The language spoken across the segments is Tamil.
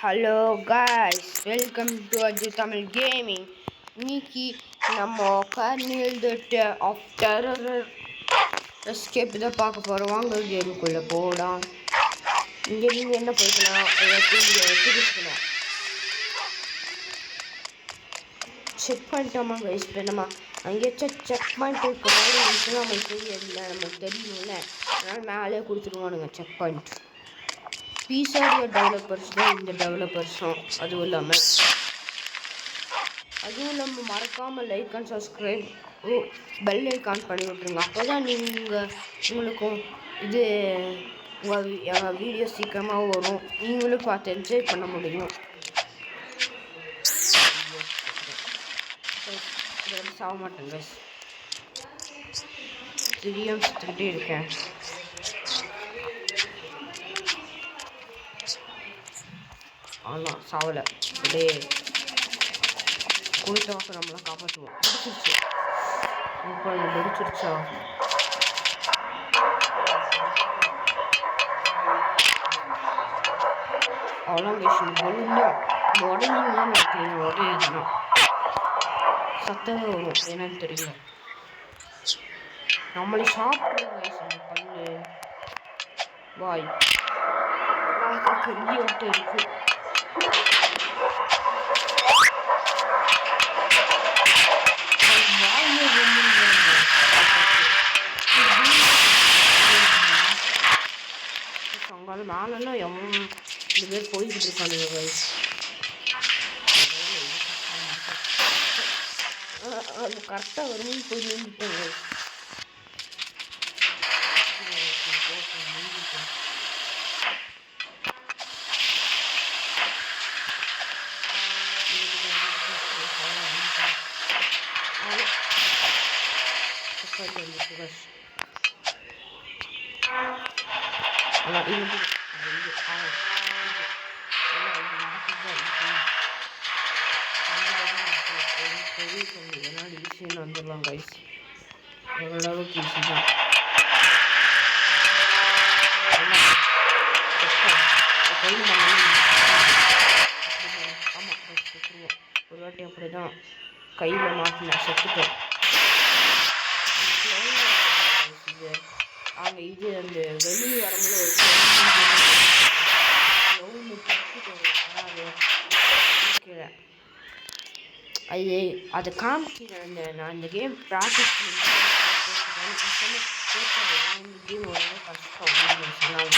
Hello guys, welcome to Aju Tamil gaming. இன்னைக்கு நம்ம carnival the of terror escape தான் பார்க்க போகிறோம். வாங்க கேமுக்குள்ளே போகலாம். இங்கே நீங்கள் என்ன போய்க்கலாம், திருக்கலாம். Check பண்ணிட்டோமா guys? இப்போ நம்ம அங்கேயாச்சும் செக் பாயிண்ட் இருக்கிற மாதிரி இருந்துச்சுன்னா நமக்கு தெரியல, நமக்கு தெரியணும்ல. அதனால் மேலே கொடுத்துருவானுங்க செக் பாயிண்ட். பீஸாடியோ டெவலப்பர்ஸ் தான் இந்த டெவலப்பர்ஸும். அதுவும் இல்லாமல் மறக்காமல் like and subscribe bell icon பண்ணி விட்ருங்க. அப்போ தான் உங்களுக்கும் இது உங்கள் வீடியோ சீக்கிரமாக வரும். நீங்களும் பார்த்து என்ஜாய் பண்ண முடியும். சாக மாட்டேங்க, தெரியாம சுற்றிக்கிட்டே இருக்கேன். ஆனால் சாவலை. அப்படியே கொடுத்த வாக்கு நம்மளை காப்பாற்றுவோம். பிடிச்சிருச்சு இப்போ பிடிச்சிருச்சா? அவ்வளோ விஷயம் ஒழுங்கா உடனே உடனே இதுதான் சத்தமே வரும். என்னன்னு தெரியல. நம்மளை சாப்பிடுவோம் பல்லு வாய் பெரிய விட்டு இருக்கு. அங்கால மேலாம் இந்த பேர் போய்கிட்டு இருக்கானுங்க கைஸ். அது கரெக்டாக வரும்போது போய் நின்றுட்டாங்க. வந்துடலாம் கைஸ். ஓரளவுக்கு ஈஸி தான். ஆமாம், செத்துருவோம். ஒரு வாட்டி அப்படி தான் கையில் மாட்டின செத்துட்டோம். அவங்க இது அந்த வெளியே வரும்போது ஒரு அதை காமிக்கிறேன். நான் இந்த கேம் ப்ராக்டிஸ் இந்த கேம் ரொம்ப கஷ்டம் சொன்னாங்க.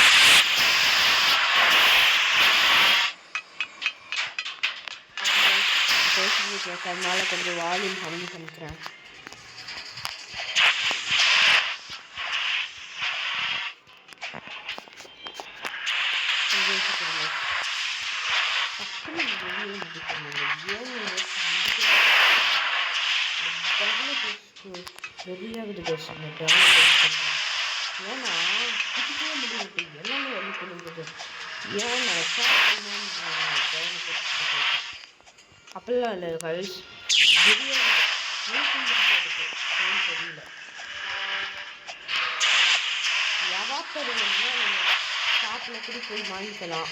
கேட்கறதுனால கொஞ்சம் வால்யூம் கம்மி பண்ணிக்கிறேன். வெளியாகுது பேசுங்க. ஏன்னா குடிக்கவே முடியாது, எல்லாமே வழி கொடுக்குது. ஏன்னா அப்படிலாம் இல்லை கைஸ். தெரியல எவாத்தர் ஷாப்பில் கூட போய் வாங்கிக்கலாம்.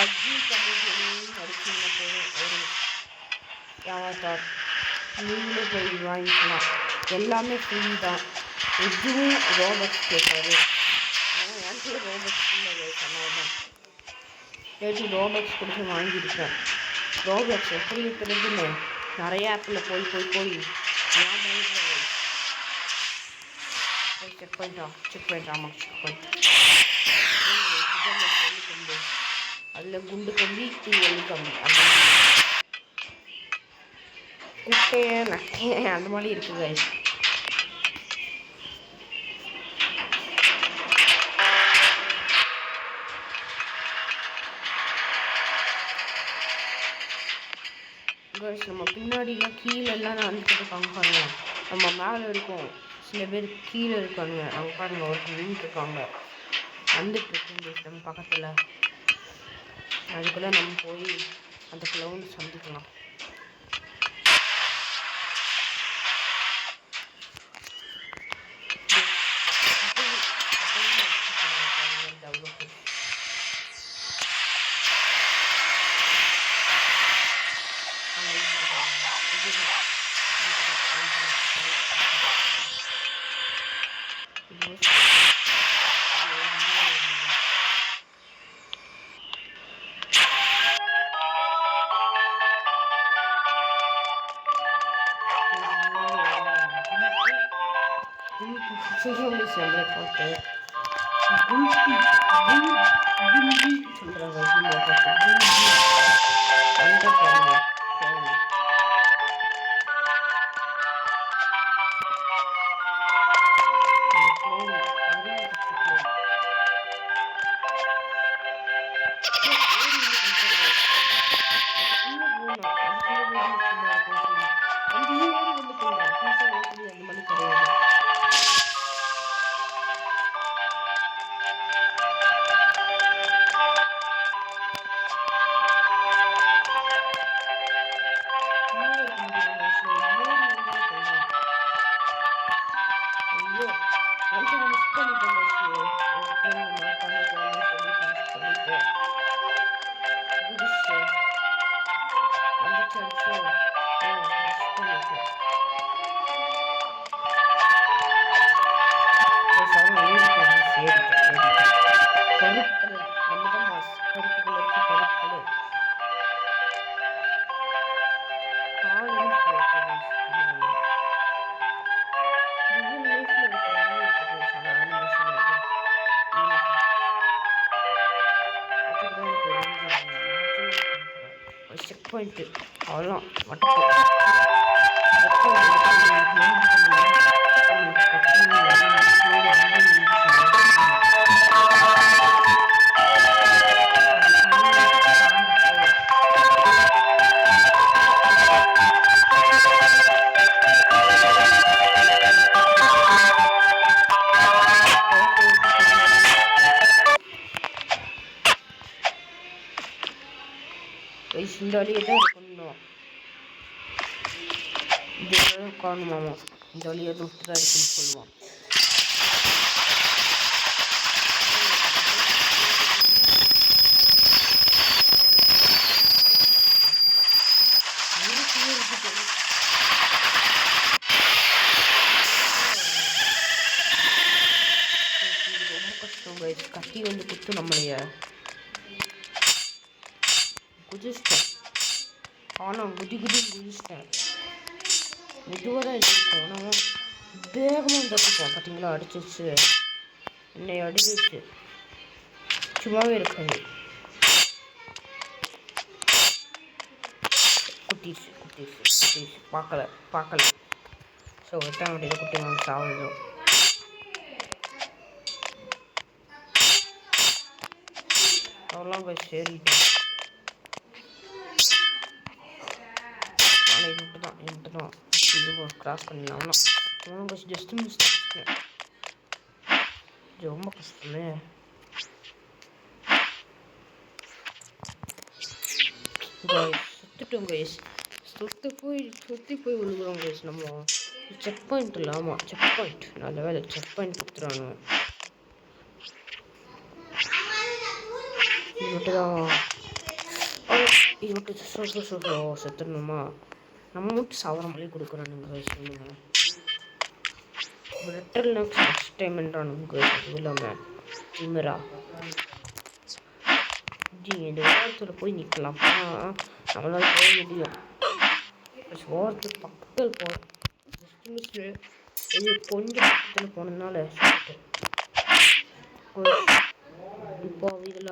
அஜி கம்மியும் அடிச்சுன்னா போதும். ஒரு எவாத்தார் நீங்களே போய் வாங்கிக்கலாம். எல்லாமே ஃப்ரீ தான். எதுவும் ரோபக்ஸ் கேட்காது. ஆனால் என்கிட்ட ரோபக்ஸ் இல்லை சொன்னால்தான் ரேட்டு ரோபக்ஸ் கொடுத்து வாங்கியிருக்கேன். ரோபக்ஸ் எப்படி இருக்கிறதுன்னு நிறைய ஆப்பில் போய் நான் வாங்கிக்கிறேன். செக் பண்ணிட்டேன். ஆமாம், செக் பண்ணிட்டேன். அதில் குண்டு கம்பி, எள்ளு கம்பி, அந்த குட்டையை நட்டையை அந்த மாதிரி இருக்குது. நம்ம பின்னாடிலாம் கீழெல்லாம் வந்துட்டு இருக்காங்க பாருங்க. நம்ம மேலே இருக்கோம், சில பேர் கீழே இருக்காங்க. அவங்க பாருங்க ஒரு நின்றுட்டு இருக்காங்க, வந்துட்டு இருக்கு நம்ம பக்கத்தில். அதுக்குள்ளே நம்ம போய் அந்த க்ளவுன் சந்திக்கலாம். சுஷோமிஸ் நம்மளை பார்த்து குல்பி குல்பி சொல்கிறாங்க. நம்மளை பார்த்து குல்பி அந்த பாருங்க செக் பாயிண்ட்டு அவ்வளோதான் இந்த வழியை தான் இருக்கணும். இது காணுமாமா இந்த வழியை தான் இருக்குன்னு சொல்லுவான். ரொம்ப கஷ்டம் கட்டி வந்து குத்து நம்மளைய குதிச்சிட்டேன். ஆனால் குதிச்சிட்டேன். மெதுவாக தான் எடுத்துருக்கோம். ஆனால் வேகமாக வந்துருக்கோம். பார்த்தீங்களா அடிச்சிச்சு, என்னை அடிச்சிச்சு. சும்மாவே இருக்காது. குட்டிச்சு பார்க்கல. ஸோ எத்தனை வண்டியில் குட்டி வாங்க சாப்பிடுதோம். அவ்வளோலாம் போய் சரிட்டேன். தான் இது கிராஸ் பண்ணிடலாம். Just miss. ரொம்ப கஷ்டமே. சுற்றிட்டோம் கைஸ். சுற்றி போய் விழுகிறோம் கைஸ். நம்ம செக் பாயிண்ட் இல்லை. ஆமாம் செக் பாயிண்ட். நல்ல வேலை செக் பாயிண்ட் கொடுத்துறானு. இது மட்டும் தான். இது மட்டும் செத்துடணுமா? நம்ம மட்டும் சாவர மாதிரி கொடுக்குறானுங்க சொல்லுங்கள். பெட்டர் நெக்ஸ்ட் டைம்ன்றானுங்க. இது இல்லாமல் திமிரா இந்த ஓரத்தில் போய் நிற்கலாம். நம்மளால போக முடியும். ஓரத்துக்கு பக்கத்தில் போகலாம். இது கொஞ்சம் பக்கத்தில் போனதுனால இப்போ இதில்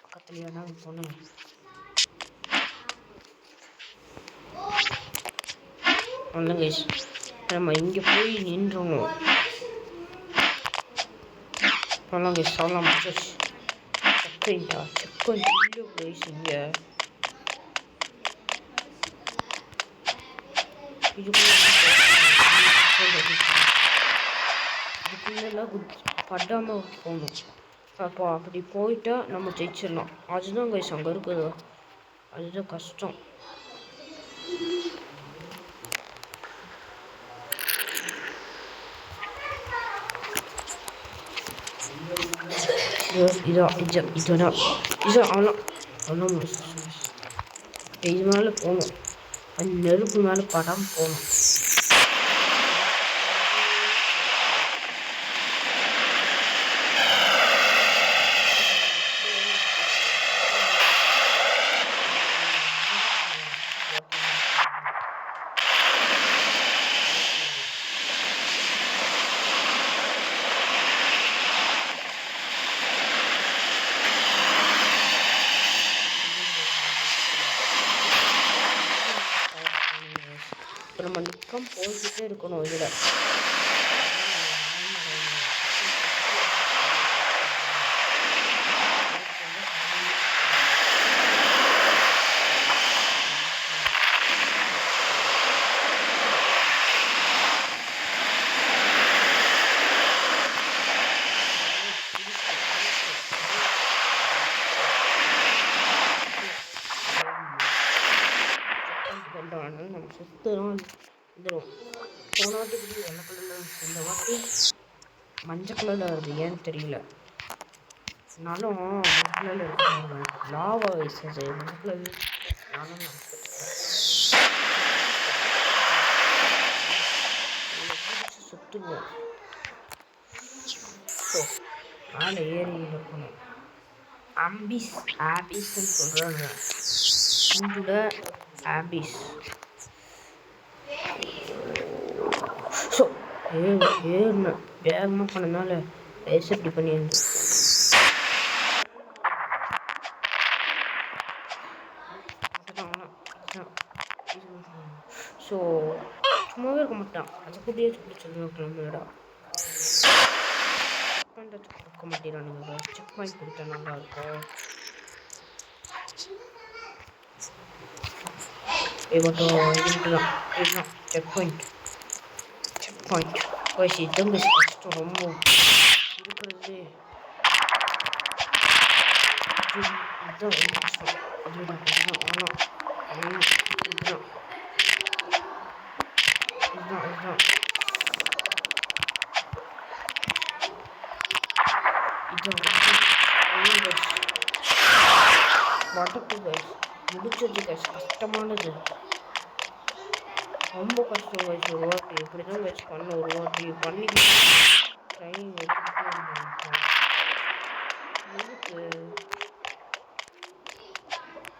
பக்கத்துலையா நாங்கள் போனோம். அவ்வளோங்க நம்ம இங்கே போய் நின்றோம். அவ்வளோங்க சொல்லலாம். செக் பாயிண்டா? செக் பாயிண்ட் இல்லை கைஸ். இங்கே இதுக்குள்ளெல்லாம் படாமல் போகணும். அப்போ அப்படி போயிட்டா நம்ம ஜெயிச்சிடலாம். அதுதான் கைஸ் அங்கே இருக்குது. அதுதான் கஷ்டம். இதுதான் அவ்வளோ இது மேலே போகணும். அந்த நெருப்பு மேலே படாமல் போகணும். நம்ம நிற்கம் போய்கிட்டே இருக்கணும் இதில். நம்ம சுத்தம் வந்துடும். போன வாட்டி இப்படி வெள்ளை கலரில், இந்த வாட்டி மஞ்சள் கலரில் வருது, ஏன்னு தெரியல. நானும் மஞ்சள் கலரில் இருக்கு, லாவா வயசு மஞ்சள் கலர். நானும் சுற்றுவோம். ஸோ மேலே ஏறி இருக்கணும். ஆபிஸ்ன்னு சொல்கிறாங்க. இந்தோட ஆபிஸ். ஸோ ஏறினேன் வேகமாக பண்ணனால வயசு இப்படி பண்ணியிருந்து. ஸோ சும்மாவே இருக்க மாட்டான், அதை கூட்டியே பிடிச்சிருந்தோம் கிளம்பிடா. செக் பண்ணுறதுக்கு கொடுக்க மாட்டேறானுங்க. செக் பாயிண்ட் கொடுத்தா நல்லா இருக்கும். இதுதான் செக் பாயிண்ட். வயசு இதுங்க கஷ்டம் ரொம்ப இருக்கிறது. இதுதான் ரொம்ப கஷ்டம். இதுதான் வடக்கு கைஸ் முடிச்சது கைஸ். கஷ்டமானது, ரொம்ப கஷ்டம் கைஸ். ஒரு வாட்டி இப்படி தான் கைஸ் பண்ண. ஒரு வாட்டி பண்ணி ட்ரைனிங் எடுத்துக்கிட்டே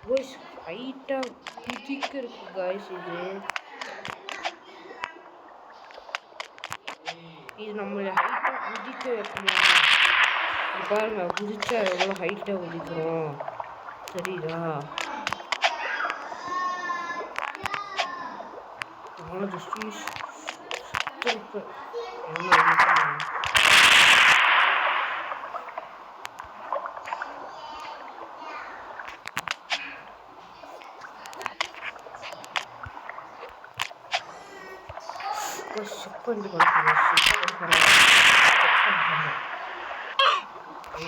கைஸ். ஹைட்டாக குதிக்க இருக்கு கைஸ். இது நம்மளை ஹைட்டாக குதிக்க வைக்கணும். பாருங்க, குதிச்சா எவ்வளோ ஹைட்டாக குதிக்கிறோம் சரிதா?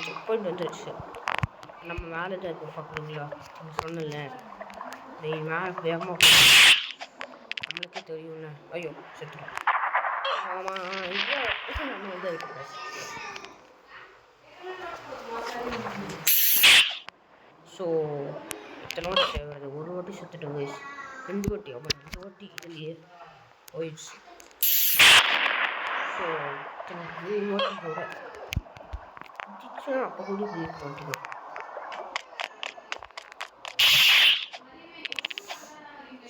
செக் பாயிண்ட் வந்துடுச்சு. நம்ம மேலே தான் இருக்க பார்க்குறீங்களா? சொன்னல நீ மேலே வேகமாக நம்மளுக்கே தெரியும்ல. ஐயோ செத்துடும். ஆமாம், நம்ம வந்து இருக்கு. ஸோ இத்தனை வாட்டி தேவைப்படுது. ஒரு வாட்டி செத்துட்டோம் வயசு, 2 வாட்டி. அப்புறம் 2 வாட்டி இதுலேயே போயிடுச்சு. ஸோ 3 வாட்டி கூட அப்போ கூட குளிக்க மாட்டேங்குது.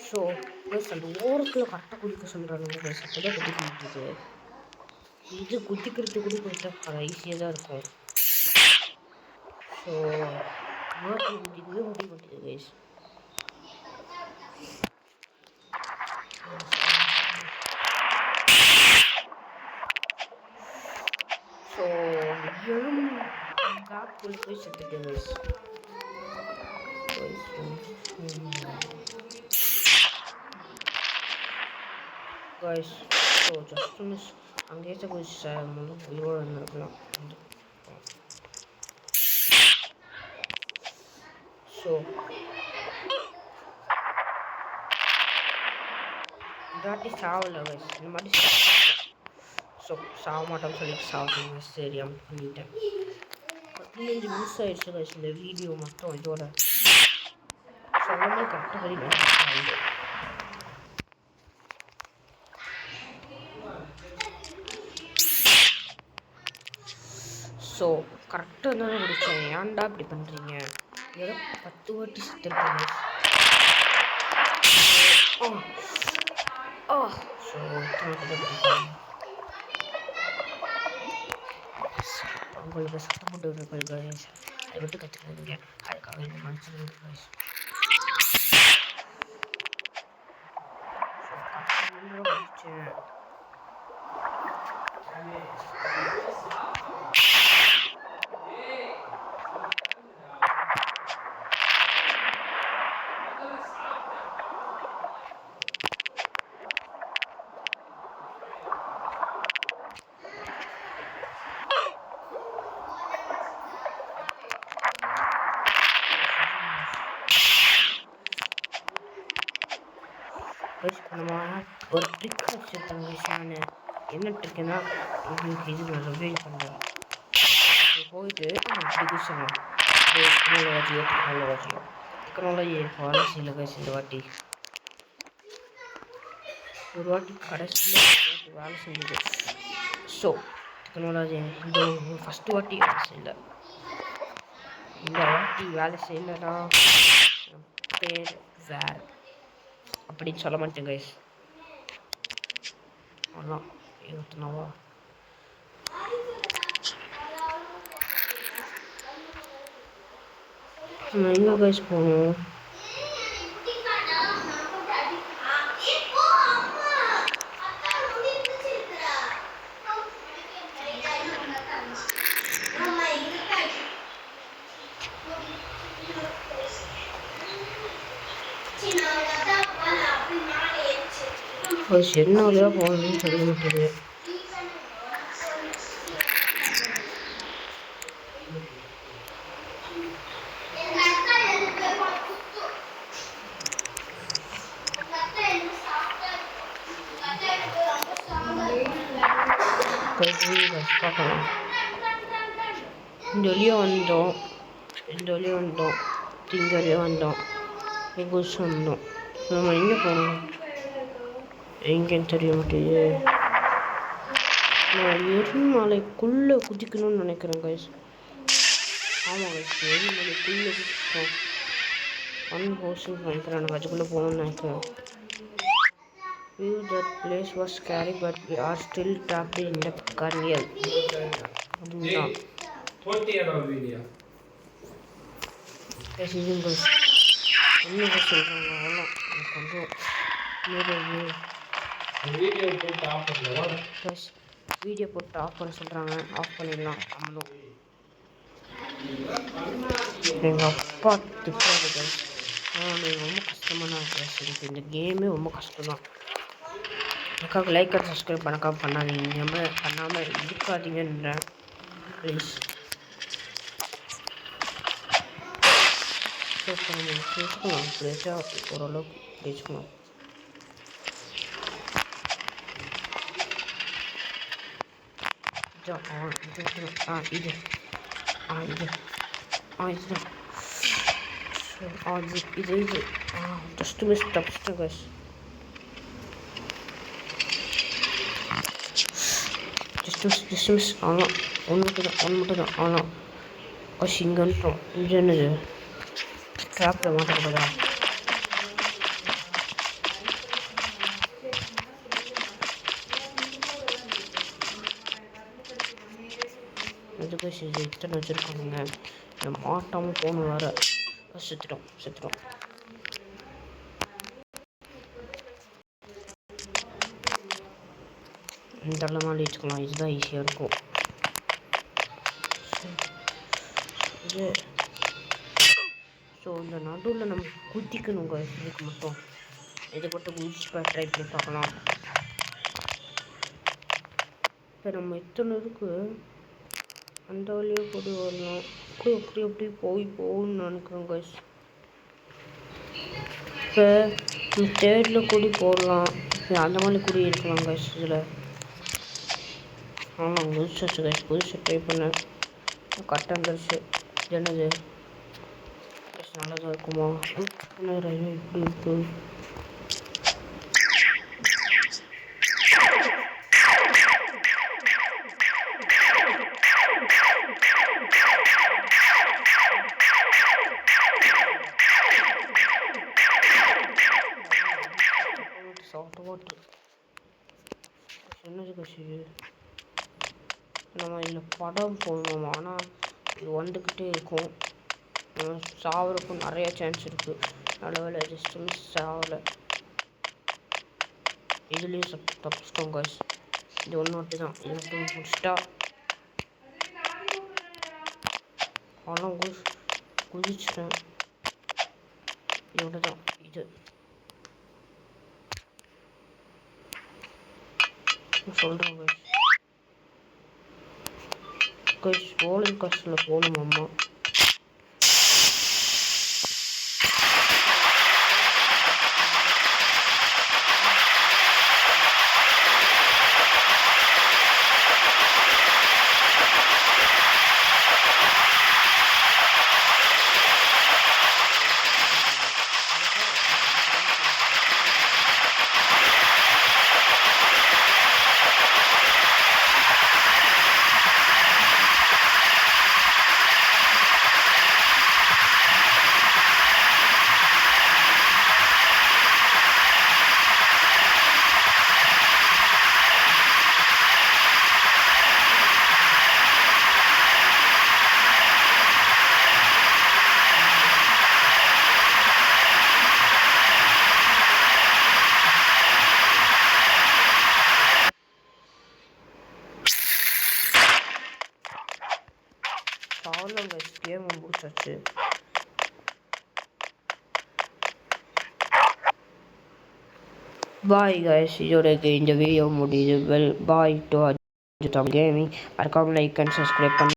ஸோ ப்ளஸ் அந்த ஓரத்தில் கரெக்டாக குளிக்க சொல்கிறாங்க ப்ளஸ். அப்போ தான் குதிக்க மாட்டேது. இது குதிக்கிறது கூட கொஞ்சம் ஈஸியாக தான் இருக்கும். ஸோ ஓரத்தில் குதிக்கவே முடிய மாட்டேது கைஸ். ஸோ காப்புக்குள்ளே போய் செத்துட்டு guys. Guys so just miss அங்கேயே போய் உயிரோடு இருந்திருக்கலாம். ஸோ இதாட்டி சாவலை கைஸ். இந்த மாதிரி ஸோ சாக மாட்டோம்னு சொல்லிட்டு சாப்பிடுங்க. சரி அப்படி பண்ணிட்டேன். 15 மினிட்ஸ் ஆயிடுச்சு கைஸ் இந்த வீடியோ மட்டும். இதோட சொல்லாமல் கரெக்டாக வரி வந்து. ஸோ கரெக்டாக தானே முடித்தேன். ஏன்டா இப்படி பண்ணுறீங்க? ஏதோ 10 வாட்டி செத்துருக்கேன். ஸோ உங்களுக்கு சத்தம் போட்டு விடுறது அதை விட்டு கற்றுக்காதீங்க. அதுக்காக இந்த மனுஷன் நம்ம ஒரு ட்ரிக் வச்சுருக்கேன் நான் என்ன ட்ரிக்குன்னா உங்களுக்கு இது நான் ரிவீல் பண்ணுறேன் போயிட்டு அப்படி சொன்னேன் டெக்னாலஜி வேலை செய்யல கைஸ் இந்த வாட்டி ஒரு வாட்டி கடைசியில் வேலை செஞ்சது ஸோ டெக்னாலஜி இந்த ஃபஸ்ட்டு வாட்டி வேலை செய்யல இந்த வாட்டி வேலை செய்யலன்னா பேர் வேர் அப்படின்னு சொல்ல மாட்டேன் கைஸ் அதான் இருபத்தினாவா எங்கே கைஸ் போகணும் என்ன வழியாக போகணும்னு சொல்ல மாட்டேங்குது பார்க்கலாம் இந்த வழியாக வந்தோம் இங்கே வழியாக வந்தோம் எங்கள் வந்தோம் நம்ம எங்கே போகணும் எங்கேன்னு தெரிய மாட்டேங்குது நான் எரிமலைக்குள்ளே குதிக்கணும்னு நினைக்கிறேன் கைஸ் ஆமாம் கைஸ் எரிமலைக்குள்ளே குதிச்சிட்டோம் அன்ஹோஸ்ன்னு நினைக்கிறேன் எனக்கு அதுக்குள்ளே போகணும்னு நினைக்கிறேன் that place was scary but we are still trapped in the kernel அதுதான் போட்டியாடா வீடியோ பேசிங்க என்ன சொல்கிறாங்க அவ்வளோ கொஞ்சம் வீடியோ போட்டு ஆஃப் பண்ண சொல்கிறாங்க ஆஃப் பண்ணிடலாம் நம்மளும் எங்கள் அப்பா திட்டுறது ரொம்ப கஷ்டமான எனக்கு இந்த கேமே ரொம்ப கஷ்டம்தான் எனக்காக லைக் அண்ட் சப்ஸ்கிரைப் பண்ணாமல் இருக்காதீங்கன்றேன் ப்ளீஸ் பேசிக்கலாம் ப்ளீஸாக ஓரளவுக்கு பேசிக்கலாம் இது ஜஸ்ட் மிஸ் தப்பிச்சிட்டு கைஸ் ஜஸ்ட் மிஸ் ஆகலாம் ஒன்று மட்டும் தான் ஆகலாம் கைஸ் இங்கே வந்துட்டோம் இது என்னது ட்ராப்பில் மாட்டக்கூடாதா எதுக்கு இது இத்தனை வச்சுருக்காங்க நம்ம மாட்டாமல் போகணும் வேறு செத்துட்டோம் இந்த மாதிரி வச்சுக்கலாம் இதுதான் ஈஸியாக இருக்கும் இது ஸோ இந்த நடுவில் நம்ம குதிக்கணுங்க இதுக்கு மட்டும் குதிச்சு ட்ரை பண்ணி பார்க்கலாம் இப்போ நம்ம இத்தனை இருக்குது அந்த வழியே கூட வரலாம் அப்படி போகணும்னு நினைக்கிறோம் கைஸ் இப்போ தேர்டில் கூடி போடலாம் அந்த மாதிரி கூடி இருக்கலாம் கைஸ் இதில் ஆமாம் குதிச்சாச்சு கைஸ் குதிச்சு ட்ரை பண்ணேன் கரெக்டாக இருந்துச்சு என்னது நல்லதாக இருக்குமா ரயில்வே இப்படி இருக்கு என்னது கட்சி நம்ம இதில் படம் போடணும் ஆனால் இது வந்துக்கிட்டே இருக்கும் சாவறதுக்கும் நிறைய சான்ஸ் இருக்குது நல்ல வேலை ஜஸ்ட் மிஸ் சாவலை இதுலேயும் தப்பிச்சிட்டோம் கைஸ் இது ஒன்று மட்டும் தான் இது மட்டும் முடிச்சிட்டா ஆனால் குதிச்சிட்டேன் இதோட தான் இது சொல்கிறேன் கைஸ் ரோலிங் காஸ்டில் போகணும் அம்மா ஆயிடுச்சு. பாய் கைஸ், இதோட இந்த வீடியோ முடியுது. பாய் டு அஜு தமிழ் கேமிங். மறக்காம லைக் அண்ட் சப்ஸ்கிரைப் பண்ணி